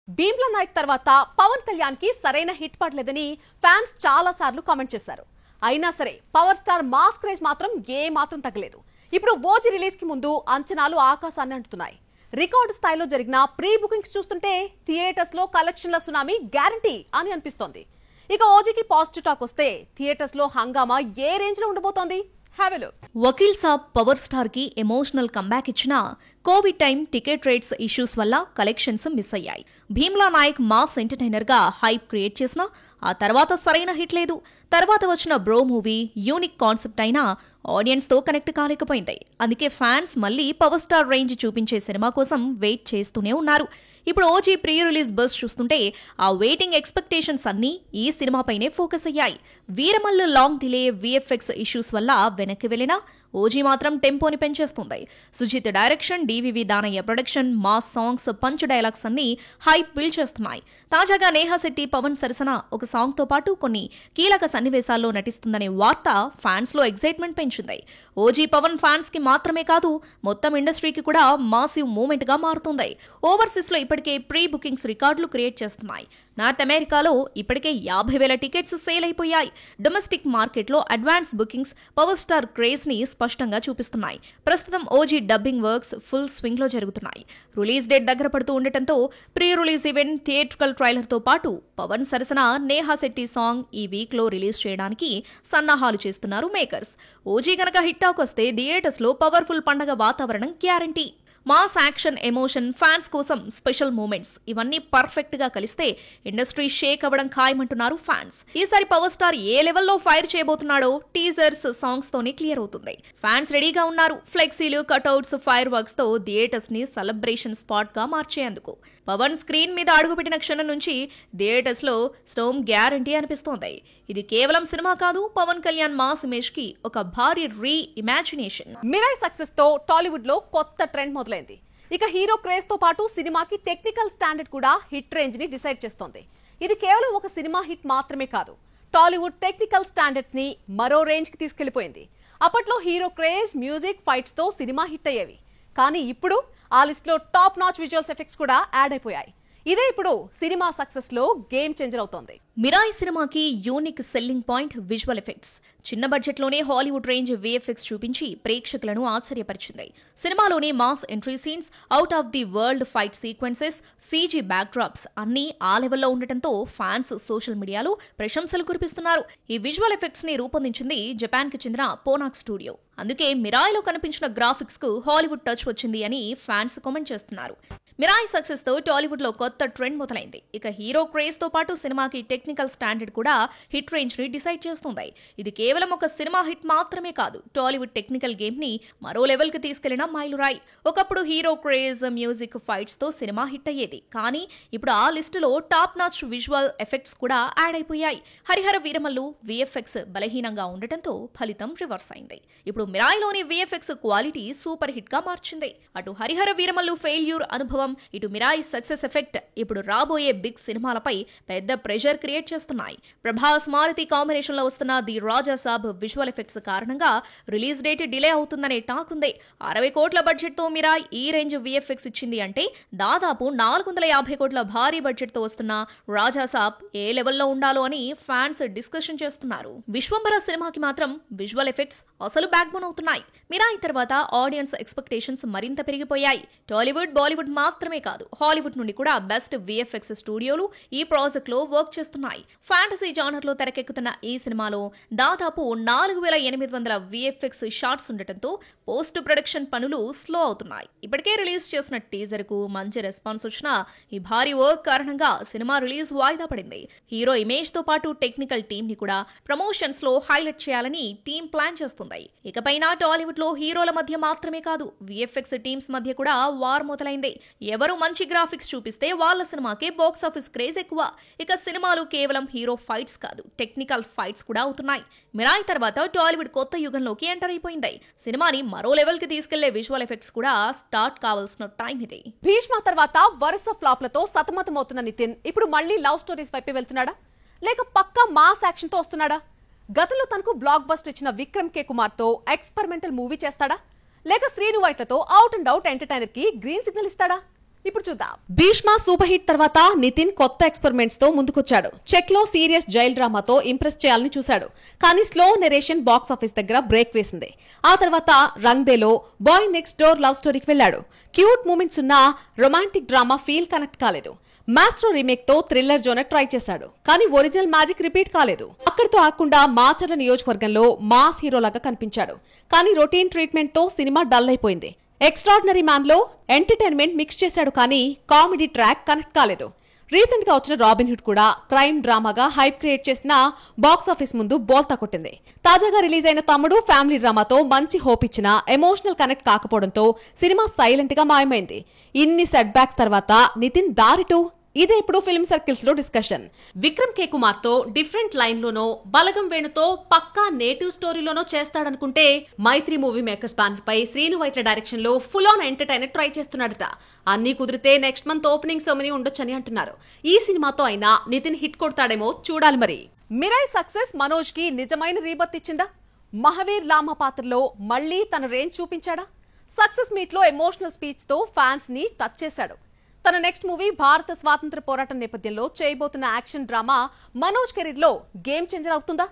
భీమ్లా నాయక్ తర్వాత పవన్ కళ్యాణ్ కి సరైన హిట్ పడలేదని ఫ్యాన్స్ చాలా సార్లు కామెంట్ చేశారు. అయినా సరే పవర్ స్టార్ మాస్ క్రేజ్ మాత్రం ఏ మాత్రం తగ్గలేదు. ఇప్పుడు ఓజీ రిలీజ్ కి ముందు అంచనాలు ఆకాశాన్ని అంటున్నాయి. రికార్డు స్థాయిలో జరిగిన ప్రీ బుకింగ్స్ చూస్తుంటే థియేటర్స్ లో కలెక్షన్ల సునామీ గ్యారంటీ అని అనిపిస్తోంది. ఇక ఓజీకి పాజిటివ్ టాక్ వస్తే థియేటర్స్ లో హంగామా ఏ రేంజ్ లో ఉండబోతోంది? వకీల్ సాబ్ పవర్ స్టార్ కి ఎమోషనల్ కంబ్యాక్ ఇచ్చినా Covid time ticket rates issues వల్ల కలెక్షన్స్ మిస్ అయ్యాయి. భీమ్లా నాయక్ మాస్ ఎంటర్టైనర్ గా హైప్ క్రియేట్ చేసినా ఆ తర్వాత సరైన హిట్ లేదు. తర్వాత వచ్చిన బ్రో మూవీ యూనిక్ కాన్సెప్ట్ అయినా ఆడియన్స్ తో కనెక్ట్ కాలేకపోయింది. అందుకే ఫ్యాన్స్ మళ్లీ పవర్ స్టార్ రేంజ్ చూపించే సినిమా కోసం వెయిట్ చేస్తూనే ఉన్నారు. ఇప్పుడు ఓజీ ప్రీ రిలీజ్ బస్ చూస్తుంటే ఆ వెయిటింగ్ ఎక్స్పెక్టేషన్స్ అన్నీ ఈ సినిమాపైనే ఫోకస్ అయ్యాయి. Veeramallu long delay VFX issues వల్ల వెనక్కి వెళ్లినా ఓజీ మాత్రం టెంపోని పెంచేస్తుంది. Sujeeth direction, DVV Danayya production, mass songs, punch dialogues అన్ని హైప్ బిల్డ్ చేస్తున్నాయి. తాజాగా నేహా శెట్టి పవన్ సరసన ఒక సాంగ్ తో పాటు కొన్ని కీలక సన్నివేశాల్లో నటిస్తుందనే వార్త ఫ్యాన్స్ లో ఎక్సైట్మెంట్ పెంచింది. ఓజీ పవన్ ఫ్యాన్స్ కి మాత్రమే కాదు మొత్తం ఇండస్ట్రీకి కూడా మాసివ్ మూమెంట్ గా మారుతుంది. ఓవర్సీస్ లో ఇప్పటికే ప్రీ బుకింగ్స్ రికార్డులు క్రియేట్ చేస్తున్నాయి. నార్త్ అమెరికాలో ఇప్పటికే 50,000 టికెట్స్ సేల్ అయిపోయాయి. డొమెస్టిక్ మార్కెట్లో advance bookings power star craze ని స్పష్టంగా చూపిస్తున్నాయి. ప్రస్తుతం OG dubbing works full swing లో జరుగుతున్నాయి. రిలీజ్ డేట్ దగ్గర పడుతూ ఉండటంతో pre release event, theatrical trailer తో పాటు పవన్ సరసన నేహా శెట్టి సాంగ్ ఈ వీక్ లో రిలీజ్ చేయడానికి సన్నాహాలు చేస్తున్నారు మేకర్స్. ఓజీ గనక హిట్ టాక్ వస్తే థియేటర్స్ లో పవర్ఫుల్ పండగ వాతావరణం guarantee. Mass action, emotion, fans కోసం స్పెషల్ మూమెంట్స్ ఇవన్నీ పర్ఫెక్ట్ గా కలిస్తే ఇండస్ట్రీ షేక్ అవ్వడం ఖాయమంటున్నారు ఫ్యాన్స్. ఈసారి పవర్ స్టార్ ఏ లెవెల్లో ఫైర్ చేయబోతున్నాడో టీజర్స్, సాంగ్స్ తోనే క్లియర్ అవుతుంది. ఫ్యాన్స్ రెడీగా ఉన్నారు. ఫ్లెక్సీలు, కట్అవుట్స్, ఫైర్ వర్క్స్ తో థియేటర్స్ ని సెలబ్రేషన్ స్పాట్ గా మార్చేందుకు. పవన్ స్క్రీన్ మీద అడుగుపెట్టిన క్షణం నుంచి థియేటర్స్ లో స్టోమ్ గ్యారంటీ అనిపిస్తోంది. ఇది కేవలం సినిమా కాదు, పవన్ కళ్యాణ్ మాస్ ఇమేజ్ కి ఒక భారీ రీ ఇమాజినేషన్. మిరాయ్ సక్సెస్ తో టాలీవుడ్ లో కొత్త ట్రెండ్ మొదలైంది. ఇక హీరో క్రేజ్ తో పాటు సినిమాకి టెక్నికల్ స్టాండర్డ్ కూడా హిట్ రేంజ్ ని డిసైడ్ చేస్తోంది. ఇది కేవలం ఒక సినిమా హిట్ మాత్రమే కాదు, టాలీవుడ్ టెక్నికల్ స్టాండర్డ్స్ ని మరో రేంజ్ కి తీసుకెళ్లిపోయింది. అప్పట్లో హీరో క్రేజ్, మ్యూజిక్, ఫైట్స్ తో సినిమా హిట్ అయ్యేవి. కానీ ఇప్పుడు ఆ లిస్ట్ లో టాప్ నాచ్ విజువల్స్ ఎఫెక్ట్స్ కూడా యాడ్ అయిపోయాయి. ఇదే ఇప్పుడు సినిమా సక్సెస్ లో గేమ్ చేంజర్ అవుతోంది. మిరాయ్ సినిమాకి unique selling point visual effects. చిన్న బడ్జెట్ లోనే హాలీవుడ్ రేంజ్ విఎఫ్ఎక్స్ చూపించి ప్రేక్షకులను ఆశ్చర్యపరిచింది. సినిమాలోని mass entry scenes, out of the world fight sequences, CG back drops అన్నీ ఆ లెవెల్లో ఉండటంతో ఫ్యాన్స్ సోషల్ మీడియాలో ప్రశంసలు కురిపిస్తున్నారు. ఈ విజువల్ ఎఫెక్ట్స్ ని రూపొందించింది జపాన్ కి చెందిన పోనాక్ స్టూడియో. అందుకే మిరాయ్ లో కనిపించిన గ్రాఫిక్స్ కు హాలీవుడ్ టచ్ వచ్చింది అని ఫ్యాన్స్ కామెంట్ చేస్తున్నారు. మిరాయ్ సక్సెస్ తో టాలీవుడ్ లో కొత్త ట్రెండ్ మొదలైంది. ఇక హీరో క్రేజ్ తో పాటు సినిమాకి టెక్నికల్ స్టాండర్డ్ కూడా హిట్ రేంజ్ ని డిసైడ్ చేస్తుంది. ఇది కేవలం ఒక సినిమా హిట్ మాత్రమే కాదు, టాలీవుడ్ టెక్నికల్ గేమ్ ని మరో లెవెల్ కి తీసుకెళ్లిన మైలురాయి. ఒకప్పుడు హీరో క్రేజ్, మ్యూజిక్, ఫైట్స్ తో సినిమా హిట్ అయ్యేది. కానీ ఇప్పుడు ఆ లిస్టులో టాప్ నాచ్ విజువల్ ఎఫెక్ట్స్ కూడా యాడ్ అయిపోయాయి. హరిహర వీరమల్లు విఎఫ్ఎక్స్ బలహీనంగా ఉండటంతో ఫలితం రివర్స్ అయింది. ఇప్పుడు మిరాయ్ లోని విఎఫ్ఎక్స్ క్వాలిటీ సూపర్ హిట్ గా మార్చింది. అటు హరిహర వీరమల్లు ఫెయిల్యూర్ అనుభవం, ఇటు మిరాయ్ సక్సెస్ ఎఫెక్ట్ ఇప్పుడు రాబోయే బిగ్ సినిమాలపై పెద్ద ప్రెషర్ క్రియేట్ చేస్తున్నాయి. ప్రభాస్, మారుతి కాంబినేషన్ లో వస్తున్న the Raja Saab visual effects కారణంగా రిలీజ్ డేట్ డిలే అవుతుందనే టాక్ ఉంది. 60 కోట్ల బడ్జెట్ తో మిరాయ్ ఈ రేంజ్ విఎఫ్ఎక్స్ ఇచ్చింది అంటే దాదాపు 450 కోట్ల భారీ బడ్జెట్ తో వస్తున్న రాజా సాబ్ ఏ లెవెల్లో ఉండాలో అని ఫ్యాన్స్ డిస్కషన్ చేస్తున్నారు. విశ్వంబర సినిమాకి మాత్రం విజువల్ ఎఫెక్ట్స్ అసలు బ్యాక్ బోన్ అవుతున్నాయి. మిరాయ్ తర్వాత ఆడియన్స్ ఎక్స్పెక్టేషన్స్ మరింత పెరిగిపోయాయి. టాలీవుడ్, బాలీవుడ్ మాత్రమే కాదు, హాలీవుడ్ నుండి కూడా బెస్ట్ విఎఫ్ఎక్స్ స్టూడియోలు ఈ ప్రాజెక్ట్ లో వర్క్ చేస్తున్నాయి. ఫ్యాంటసీ జానర్ లో తెరకెక్కుతున్న ఈ సినిమాలో దాదాపు 4800 విఎఫ్ఎక్స్ షాట్స్ ఉండటంతో పోస్ట్ ప్రొడక్షన్ పనులు స్లో అవుతున్నాయి. ఇప్పటికే రిలీజ్ చేసిన టీజర్ కు మంచి రెస్పాన్స్ వచ్చినా ఈ భారీ వర్క్ కారణంగా సినిమా రిలీజ్ వాయిదా పడింది. హీరో ఇమేజ్ తో పాటు టెక్నికల్ టీమ్ ని కూడా ప్రమోషన్స్ లో హైలైట్ చేయాలని టీమ్ ప్లాన్ చేస్తుంది. ఇకపైన టాలీవుడ్ లో హీరోల మధ్య మాత్రమే కాదు, విఎఫ్ఎక్స్ టీమ్స్ మధ్య కూడా వార్ మొదలైంది. ఎవరు మంచి గ్రాఫిక్స్ చూపిస్తే వాళ్ళ సినిమాకే బాక్స్ ఆఫీస్ క్రేజ్ ఎక్కువ. ఇక సినిమాలు కేవలం హీరో ఫైట్స్ కాదు, టెక్నికల్ ఫైట్స్ కూడా అవుతున్నాయి. మిరాయ్ తర్వాత టాలీవుడ్ కొత్త యుగంలోకి ఎంటర్ అయిపోయింది. సినిమాని మరో లెవెల్ కి తీసుకెళ్లే విజువల్ ఎఫెక్ట్స్ కూడా స్టార్ట్ కావాల్సిన టైం ఇది. భీష్మ తర్వాత వరుస ఫ్లాప్లతో సతమతమవుతున్న నితిన్ ఇప్పుడు మళ్లీ లవ్ స్టోరీస్ వైపే వెళ్తున్నాడా, లేక పక్కా మాస్ యాక్షన్ తో వస్తున్నాడా? గతంలో తనకు బ్లాక్ బస్టర్ ఇచ్చిన విక్రమ్ కే కుమార్ తో ఎక్స్పెరిమెంటల్ మూవీ చేస్తాడా, లేక శ్రీను వైట్లతో అవుట్ అండ్ అవుట్ ఎంటర్టైనర్ కి గ్రీన్ సిగ్నల్ ఇస్తాడా? ఇప్పుడు చూద్దాం. భీష్మ సూపర్ హిట్ తర్వాత నితిన్ కొత్త ఎక్స్పెరిమెంట్స్ తో ముందుకొచ్చాడు. చెక్ లో సీరియస్ జైల్ డ్రామాతో ఇంప్రెస్ చేయాలని చూశాడు. కానీ స్లో నెరేషన్ బాక్స్ ఆఫీస్ దగ్గర బ్రేక్ వేసింది. ఆ తర్వాత రంగ్ దేలో బాయ్ నెక్స్ట్ డోర్ లవ్ స్టోరీకి వెళ్లాడు. క్యూట్ మూమెంట్స్ ఉన్న రొమాంటిక్ డ్రామా ఫీల్ కనెక్ట్ కాలేదు. మాస్ట్రో రీమేక్ తో థ్రిల్లర్ జోనర్ ట్రై చేశాడు. కానీ ఒరిజినల్ మ్యాజిక్ రిపీట్ కాలేదు. అక్కడితో ఆకుండా మాచర్ల నియోజకవర్గంలో మాస్ హీరోలాగా కనిపించాడు. కానీ రొటీన్ ట్రీట్మెంట్ తో సినిమా డల్ అయిపోయింది. ఎక్స్ట్రాడినరీ మ్యాన్ లో ఎంటర్టైన్మెంట్ మిక్స్ చేశాడు కానీ కామెడీ ట్రాక్ కనెక్ట్ కాలేదు. రీసెంట్ గా వచ్చిన రాబిన్ హుడ్ కూడా క్రైమ్ డ్రామాగా హైప్ క్రియేట్ చేసిన బాక్స్ ఆఫీస్ ముందు బోల్తా కొట్టింది. తాజాగా రిలీజ్ అయిన తమ్ముడు ఫ్యామిలీ డ్రామాతో మంచి హోప్ ఇచ్చిన ఎమోషనల్ కనెక్ట్ కాకపోవడంతో సినిమా సైలెంట్ గా మాయమైంది. ఇన్ని సెట్ బ్యాక్స్ తర్వాత నితిన్ దారిటూ ఇదే ఇప్పుడు ఫిల్మ్ సర్కిల్స్ లో డిస్కషన్. విక్రమ్ కే కుమార్ తో డిఫరెంట్ లైన్ లోనో బలగం వేణుతో పక్కా నేటివ్ స్టోరీలోనో చేస్తాడనుకుంటే మైత్రి మూవీ మేకర్స్ బ్యానర్ పై శ్రీను వైట్ల డైరెక్షన్ లో ఫుల్ ఆన్ ఎంటర్టైనర్ ట్రై చేస్తున్నాడట. అన్ని కుదిరితే నెక్స్ట్ మంత్ ఓపెనింగ్ సెరమనీ ఉండొచ్చని అంటున్నారు. ఈ సినిమాతో అయినా నితిన్ హిట్ కొడతాడేమో చూడాలి మరి. మిరాయ్ సక్సెస్ మనోజ్ కి నిజమైన రీబర్త్ ఇచ్చిందా? మహావీర్ లామా పాత్రలో మళ్లీ తన రేంజ్ చూపించాడా? సక్సెస్ మీట్ లో ఎమోషనల్ స్పీచ్ తో ఫ్యాన్స్ ని టచ్ చేశాడు. తన నెక్స్ట్ మూవీ భారత స్వాతంత్ర పోరాటం నేపథ్యంలో చేయబోతున్న యాక్షన్ డ్రామా మనోజ్ కెరీర్ లో గేమ్ చేంజర్ అవుతుందా?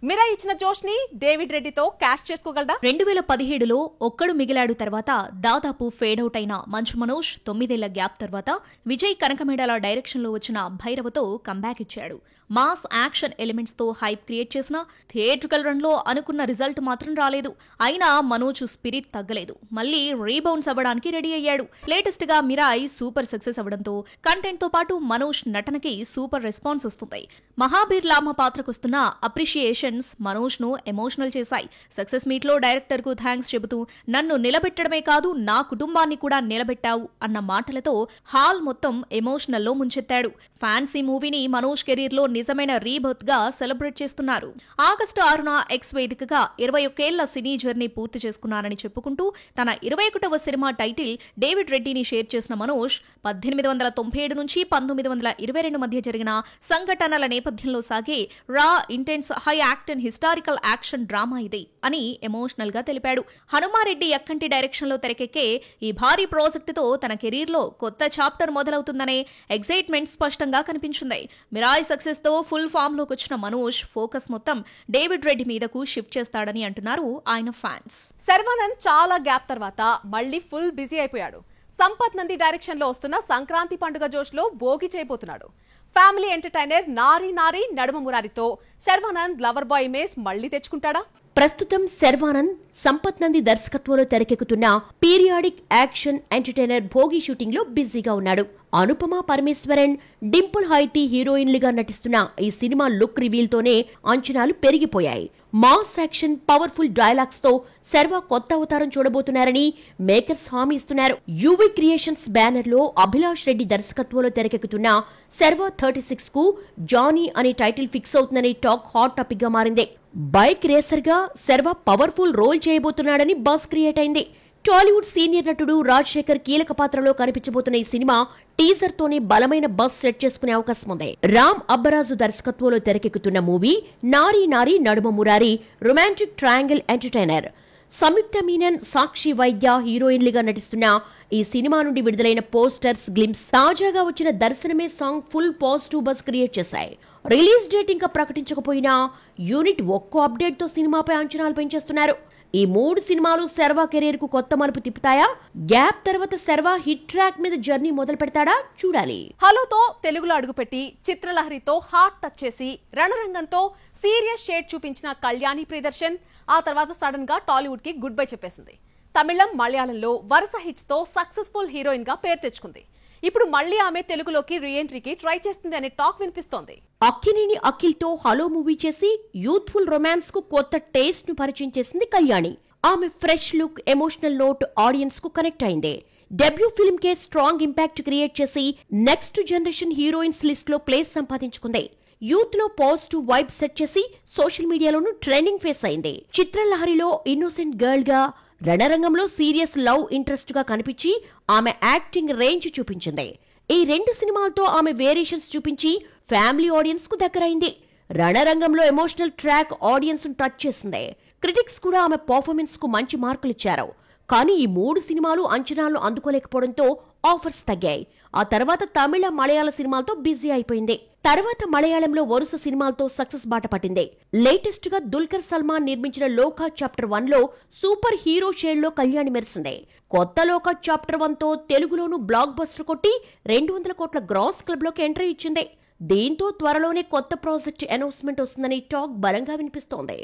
మిరాయ్ ఇచ్చిన జోష్ ని డేవిడ్ రెడ్డితో క్యాష్ చేసుకోగలడా? 2017లో ఒక్కడు మిగిలాడు తర్వాత దాదాపు ఫేడ్ అవుట్ అయిన మంచు మనోజ్ 9 ఏళ్ల గ్యాప్ తర్వాత విజయ్ కనకమేడల డైరెక్షన్ లో వచ్చిన భైరవతో కంబ్యాక్ ఇచ్చాడు. మాస్ యాక్షన్ ఎలిమెంట్స్ తో హైప్ క్రియేట్ చేసిన థియేట్రికల్ రన్ లో అనుకున్న రిజల్ట్ మాత్రం రాలేదు. అయినా మనోజ్ స్పిరిట్ తగ్గలేదు. మళ్లీ రీబౌండ్స్ అవ్వడానికి రెడీ అయ్యాడు. లేటెస్ట్ గా మిరాయ్ సూపర్ సక్సెస్ అవ్వడంతో కంటెంట్ తో పాటు మనోజ్ నటనకి సూపర్ రెస్పాన్స్ వస్తుంది. మహాబీర్ లామా పాత్రకొస్తున్న అప్రిషియేషన్స్ మనోజ్ ను ఎమోషనల్ చేశాయి. సక్సెస్ మీట్ లో డైరెక్టర్ కు థ్యాంక్స్ చెబుతూ నన్ను నిలబెట్టడమే కాదు నా కుటుంబాన్ని కూడా నిలబెట్టావు అన్న మాటలతో హాల్ మొత్తం ఎమోషనల్ లో ముంచెత్తాడు. ఫ్యాన్సీ మూవీని మనోజ్ కెరీర్ లో నిజమైన రీబర్త్ గా సెలబ్రేట్ చేస్తున్నారు. ఆగస్టు 6న ఎక్స్ వేదికగా 21 ఏళ్ల సినీ జర్నీ పూర్తి చేసుకున్నానని చెప్పుకుంటూ తన 21వ సినిమా టైటిల్ డేవిడ్ రెడ్డిని షేర్ చేసిన మనోజ్ 1897 నుంచి 1922 మధ్య జరిగిన సంఘటనల నేపథ్యంలో సాగే రా intense high action historical action drama ఇది అని ఎమోషనల్ గా తెలిపాడు. హనుమారెడ్డి అక్కంటి డైరెక్షన్ లో తెరకెక్కే ఈ భారీ ప్రాజెక్టుతో తన కెరీర్ లో కొత్త చాప్టర్ మొదలవుతుందనే ఎగ్జైట్మెంట్ స్పష్టంగా కనిపించింది. మిరాయ్ సక్సెస్ తో ఫుల్ ఫామ్ లోకి వచ్చిన మనోజ్ ఫోకస్ మొత్తం డేవిడ్ రెడ్డి మీదకు షిఫ్ట్ చేస్తాడని అంటున్నారు ఆయన ఫ్యాన్స్. శర్వానంద్ చాలా గ్యాప్ తర్వాత మళ్లీ ఫుల్ బిజీ అయిపోయాడు. సంపత్ నంది డైరెక్షన్ లో వస్తున్న సంక్రాంతి పండుగ జోష్ లో భోగి చేయబోతున్నాడు. ఫ్యామిలీ ఎంటర్టైనర్ నారీ నారీ నడుమ మురారితో శర్వానంద్ లవర్ బాయ్ ఇమేజ్ మళ్లీ తెచ్చుకుంటాడా? ప్రస్తుతం శర్వానంద్ సంపత్ నంది దర్శకత్వంలో తెరకెక్కుతున్న periodic action entertainer Bhogi shooting లో బిజీగా ఉన్నాడు. అనుపమ పరమేశ్వరన్, డింపుల్ హైతి హీరోయిన్లుగా నటిస్తున్న ఈ సినిమా లుక్ రివీల్ తోనే అంచనాలు పెరిగిపోయాయి. మాస్ యాక్షన్ పవర్ఫుల్ డైలాగ్స్ తో శర్వా కొత్త అవతారం చూడబోతున్నారని మేకర్స్ హామీ ఇస్తున్నారు. యువి క్రియేషన్స్ బ్యానర్ లో అభిలాష్ రెడ్డి దర్శకత్వంలో తెరకెక్కుతున్న శర్వా 36 కు జానీ అనే టైటిల్ ఫిక్స్ అవుతుందనే టాక్ హాట్ టాపిక్ గా మారింది. బైక్ రేసర్ గా శర్వా పవర్ఫుల్ రోల్ చేయబోతున్నాడని బస్ క్రియేట్ అయింది. టాలీవుడ్ సీనియర్ నటుడు రాజశేఖర్ కీలక పాత్రలో కనిపించబోతున్న ఈ సినిమా టీజర్ తోనే బలమైన బస్ సెట్ చేసుకునే అవకాశం ఉంది. రామ్ అబ్బరాజు దర్శకత్వంలో తెరకెక్కుతున్న మూవీ నారీ నారీ నడుమ మురారి రొమాంటిక్ ట్రయాంగిల్ ఎంటర్టైనర్. సంయుక్త మీనన్, సాక్షి వైద్య హీరోయిన్లుగా నటిస్తున్న ఈ సినిమా నుండి విడుదలైన పోస్టర్స్, గ్లింప్స్, తాజాగా వచ్చిన దర్శనమే song full positive buzz create చేశాయి. రిలీజ్ డేట్ ఇంకా ప్రకటించకపోయినా యూనిట్ ఒక్కో అప్డేట్ తో సినిమాపై అంచనాలు పెంచేస్తున్నారు. ఈ 3 సినిమాలు శర్వా కెరీర్ కు కొత్త మలుపు తిప్పుతాయా? గ్యాప్ తర్వాత శర్వా హిట్ ట్రాక్ మీద జర్నీ మొదలు పెడతాడా? చూడాలి. హలోతో తెలుగులో అడుగుపెట్టి చిత్రలహరితో హార్ట్ టచ్ చేసి రణరంగంతో సీరియస్ షేడ్ చూపించిన కళ్యాణి ప్రియదర్శన్ ఆ తర్వాత సడన్ గా టాలీవుడ్ కి గుడ్ బై చెప్పేసింది. తమిళం, మలయాళంలో వరుస హిట్స్ తో సక్సెస్ఫుల్ హీరోయిన్ గా పేరు తెచ్చుకుంది. ఇప్పుడు మళ్లీ ఆమె తెలుగులోకి రీఎంట్రీకి ట్రై చేస్తుంది అనే టాక్ వినిపిస్తోంది. అక్కినేని అఖిల్ తో హలో మూవీ చేసి యూత్ఫుల్ రొమాన్స్ కు కొత్త టేస్ట్ ను పరిచయం చేసింది కళ్యాణి. ఆమె fresh look, emotional note audience కు కనెక్ట్ అయింది. డెబ్యూ ఫిల్మ్ కే స్ట్రాంగ్ ఇంపాక్ట్ క్రియేట్ చేసి నెక్స్ట్ జనరేషన్ హీరోయిన్స్ లిస్ట్ లో ప్లేస్ సంపాదించుకుంది. యూత్ లో పాజిటివ్ వైబ్ సెట్ చేసి సోషల్ మీడియాలోనూ ట్రెండింగ్ ఫేస్ అయింది. చిత్రలహరిలో ఇన్నోసెంట్ గర్ల్ గా, రణరంగంలో సీరియస్ లవ్ ఇంట్రెస్ట్ గా కనిపించి ఆమె యాక్టింగ్ రేంజ్ చూపించింది. ఈ 2 సినిమాలతో ఆమె వేరియేషన్స్ చూపించి ఫ్యామిలీ ఆడియన్స్ కు దగ్గరైంది. రణరంగంలో ఎమోషనల్ ట్రాక్ ఆడియన్స్ ను టచ్ చేసింది. క్రిటిక్స్ కూడా ఆమె పర్ఫార్మెన్స్ కు మంచి మార్కులు ఇచ్చారు. కానీ ఈ 3 సినిమాలు అంచనాలను అందుకోలేకపోవడంతో ఆఫర్స్ తగ్గాయి. ఆ తర్వాత తమిళ, మలయాళ సినిమాలతో బిజీ అయిపోయింది. తర్వాత మలయాళంలో వరుస సినిమాలతో సక్సెస్ బాట పట్టింది. లేటెస్ట్ గా దుల్కర్ సల్మాన్ నిర్మించిన లోకా చాప్టర్ 1 లో సూపర్ హీరో షేడ్ లో కళ్యాణి మెరిసింది. కొత్త లోకా చాప్టర్ 1 తో తెలుగులోనూ బ్లాక్ బస్టర్ కొట్టి 200 కోట్ల గ్రాస్ క్లబ్ లోకి ఎంట్రీ ఇచ్చింది. దీంతో త్వరలోనే కొత్త ప్రాజెక్ట్ అనౌన్స్మెంట్ వస్తుందని టాక్ బలంగా వినిపిస్తోంది.